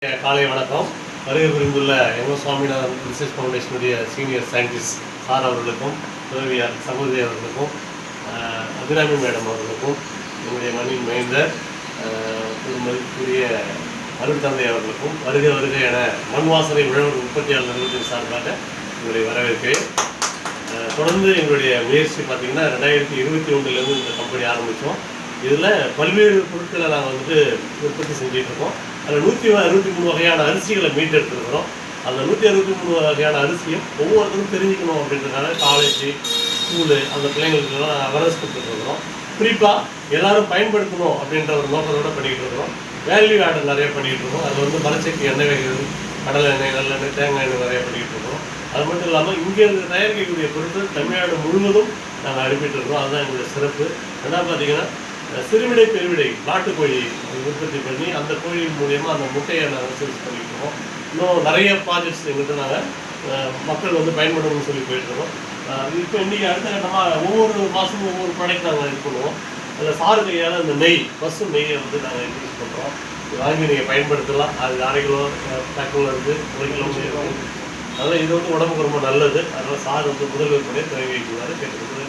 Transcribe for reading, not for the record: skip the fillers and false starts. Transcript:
காலை வணக்கம். வருகை புரிந்துள்ள எம்.எஸ். சுவாமிநாதன் ரிசர்ச் ஃபவுண்டேஷனுடைய சீனியர் சயின்டிஸ்ட் சார் அவர்களுக்கும், துறவியார் சகோதரி அவர்களுக்கும், அபிராமி மேடம் அவர்களுக்கும், என்னுடைய மண்ணின் மைந்தர் மதிப்புக்குரிய அருட்தந்தை அவர்களுக்கும் வருகை வருகை என மண் வாசனை உழவர் உற்பத்தியாளர் நிறுவனத்தின் சார்பாக எங்களுடைய வரவேற்கிறேன். தொடர்ந்து எங்களுடைய முயற்சி பார்த்திங்கன்னா 2021 இந்த கம்பெனி ஆரம்பித்தோம். இதில் பல்வேறு பொருட்களை நாங்கள் உற்பத்தி செஞ்சிட்ருக்கோம். அதில் 163 வகையான அரிசிகளை மீட்டெடுத்துருக்கிறோம். அந்த 163 வகையான அரிசியும் ஒவ்வொருத்தரும் தெரிஞ்சுக்கணும் அப்படின்றதுனால காலேஜ், ஸ்கூலு அந்த பிள்ளைங்களுக்கெல்லாம் அவேர்னஸ் கொடுத்துட்ருக்குறோம். குறிப்பாக எல்லோரும் பயன்படுத்தணும் அப்படின்ற ஒரு நோக்கத்தோடு பண்ணிக்கிட்டு இருக்கிறோம். வேல்யூ ஆடர் நிறைய பண்ணிகிட்டு இருக்கோம். அது மரச்செக்கு எண்ணெய் வகைகள், கடலை எண்ணெய், நல்லெண்ணெய், தேங்காய் எண்ணெய் நிறைய பண்ணிக்கிட்டு இருக்கோம். அது மட்டும் இல்லாமல் இங்கே தயாரிக்கக்கூடிய பொருட்கள் தமிழ்நாடு முழுவதும் நாங்கள் அனுப்பிட்டுருக்கோம். அதுதான் எங்களுடைய சிறப்பு. ரெண்டாவது பார்த்திங்கன்னா சிறுவிடை பெருவிடை நாட்டுக்கோழி உற்பத்தி பண்ணி அந்த கோழியின் மூலியமாக அந்த முட்டையை நாங்கள் சேல்ஸ் பண்ணிட்டுருக்கோம். இன்னும் நிறைய ப்ராஜெக்ட்ஸ் எங்கள்கிட்ட நாங்கள் மக்கள் பயன்படணும்னு சொல்லி போயிட்டுருக்கோம். இப்போ இன்றைக்கி அடுத்த கட்டமாக ஒவ்வொரு மாதமும் ஒவ்வொரு ப்ராடக்ட் நாங்கள் இது பண்ணுவோம். அதில் சாறு கையால் அந்த நெய், பசு நெய்யை நாங்கள் இன்ட்ரடியூஸ் பண்ணுறோம். வாங்கி நீங்கள் பயன்படுத்தலாம். அது 1/2 கிலோ பேக்கில் இருக்குது, 1 கிலோ இருக்குது. அதனால் இது உடம்புக்கு ரொம்ப நல்லது. அதனால் சார் முதல் விற்பனையை துவங்கி வைக்கிறாரு கேட்டுக்கிறது.